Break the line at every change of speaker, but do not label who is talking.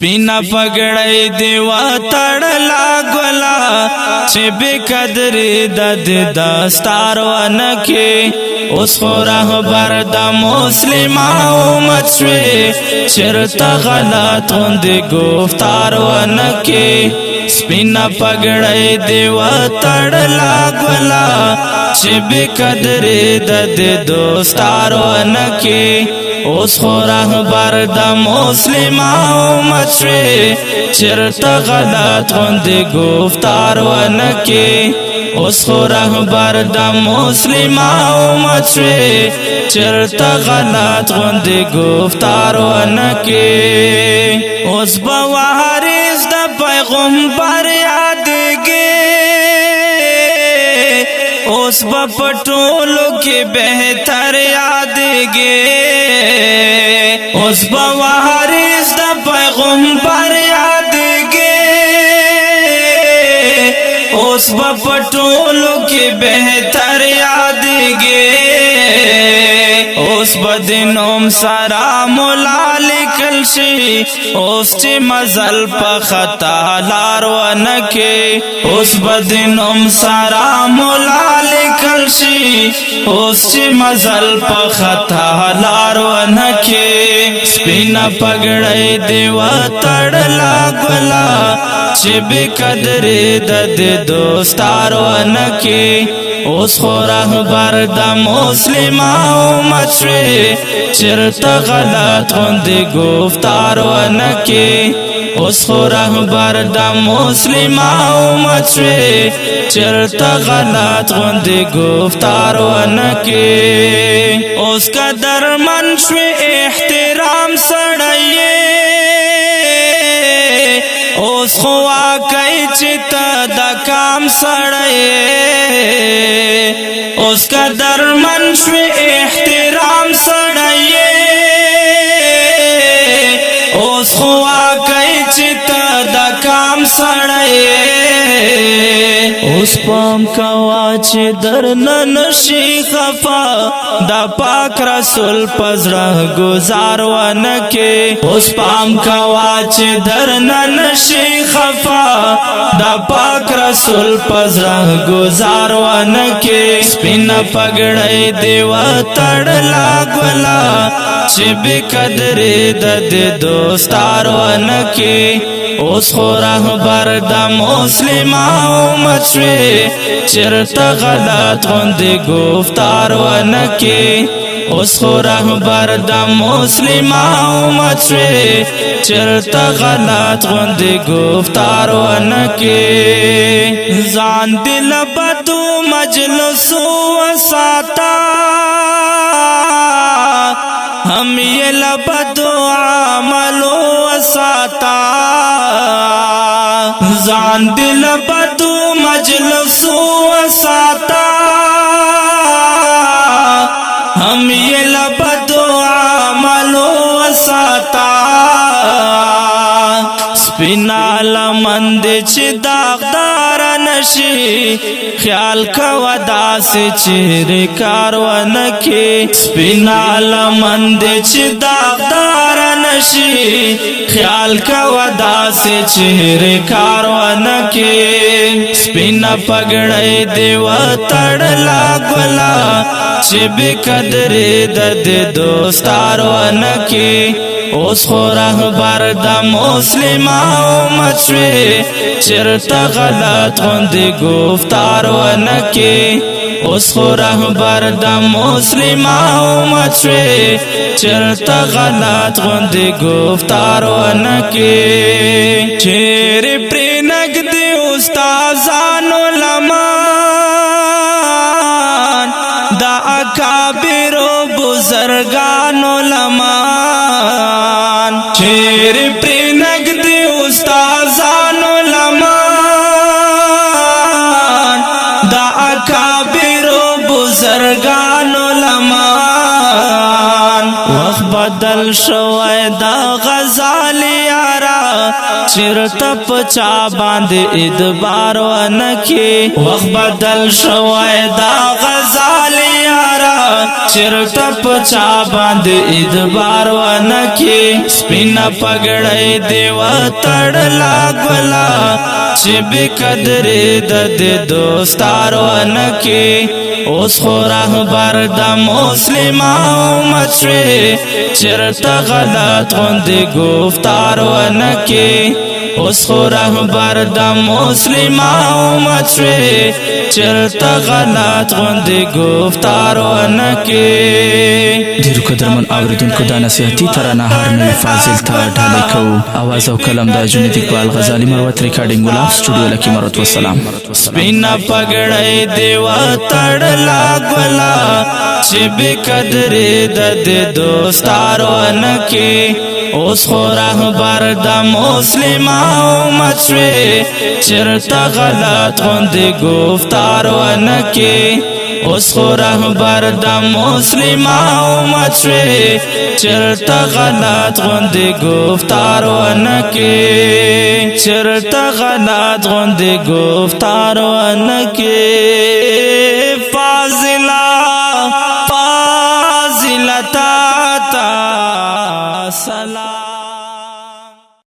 سپینا پګړی دی و تړلا ګلا چې به قدر د دستار ونکي اوس خو رهبر د مسلمانو مچوي چرته غلط غوند گفتار ونکي سپینا پګړی دی و تړلا ګلا چې به قدر د دستار ونکي اوس خو رهبر د مسلمانو مچوي چرته غلط غوند گفتار ونکي اوس خو رهبر د مسلمانو مچوي چرته غلط غوند گفتار ونکي اوس به وارث د پیغمبر یادګي اوس به پټولو کې بهتر یادګي اوس به وارث د پیغمبر یادګي اوس به پټولو کې بهتر یادګي اوس به د نوم سره مولا لیکل شي اوس چې مزل په خطا لار ونکي اوس به د نوم سره مولا لیکل شي اوس چې مزل په خطا لار ونکي سپینا پګړی دی و تړلا ګلا چې به قدر د دوستار ونکي اوس خو رهبر د مسلمانو مچوي چرته غلط غوند گفتار ونکي اوس خو رهبر د مسلمانو مچوي چرته غلط غوند گفتار ونکي اوس قدر من شوي احترام سړی اوس خو واقعي چې ته د کام سړی اوس قدر من شوي احترام سړی اوس خو واقعي چې ته د کام سړی اوس پام کوا چې درنه نشي خفا د پاک رسول پزړه گزار ونکي اوس پام کوا چې درنه نشي خفا د پاک رسول پزړه گزار ونکي سپینا پګړی دی و تړلا ګلا چې به قدر د دوستار ونکي اوس خو رهبر د مسلمانو مچوي چرته غلط غوند گفتار ونکي اوس خو رهبر د مسلمانو مچوي چرته غلط غوند گفتار ونکي ځان دل بدو مجلس وساتا هم یې لبدو عملو وساتا ځان دل بدو مجلس وساتا هم یې لبدو عملو وساتا سپینا لمند چې داغدار نشي خیال کوا داسې چې کار ونکي سپینا لمند چې داغدار نشي خیال کوا داسې چې کار ونکي سپینا پګړی دی و تړلا ګلا چې به قدر د دوستار ونکي اوس خو رهبر د مسلمانو مچوي چرته غلط غوند گفتار ونکي اوس خو رهبر د مسلمانو مچوي چرته غلط غوند گفتار ونکي چیرې پرې نږدې استادانو لمان د اکابرو بزرګانو لمان چیرې پرې نږدې استادانو لمان د اکابرو بزرګانو لمان وخت بدل شوی دا غزال یارا چرته پچا باندې ادبار ونکي وخت بدل شوی دا غزال یارا چرتا پچا باند ادبار ونکی سپینا پگڑی دیوا تڑلا گولا چی بی قدری دد دوستار ونکی اوس خو رهبر د مسلمان مچوي چرته غلط غوندي گفتار ونکي اوس خو رهبر د مسلمان مچوي چرته غلط غوندي گفتار ونکي
ډیرو قدرمن اوریدونکو دا نصیحتي ترانه هر نوی فاضل ته ډالۍ کوو. آواز او قلم د جنید اقبال غزالی مروت ریکارډینګ ګلاب سټوډیو لکی مروت والسلام.
سپینا پګړی دیوا تړلا ګلا چې به قدرې د دوستار ونکي اوس خو رهبر د مسلمان مچوي چرته غلط غوندي گفتار ونکي اوس خو رهبر د مسلمان مچوي چرته غلط غوندي گفتار ونکي چرته غلط غوندي گفتار ونکي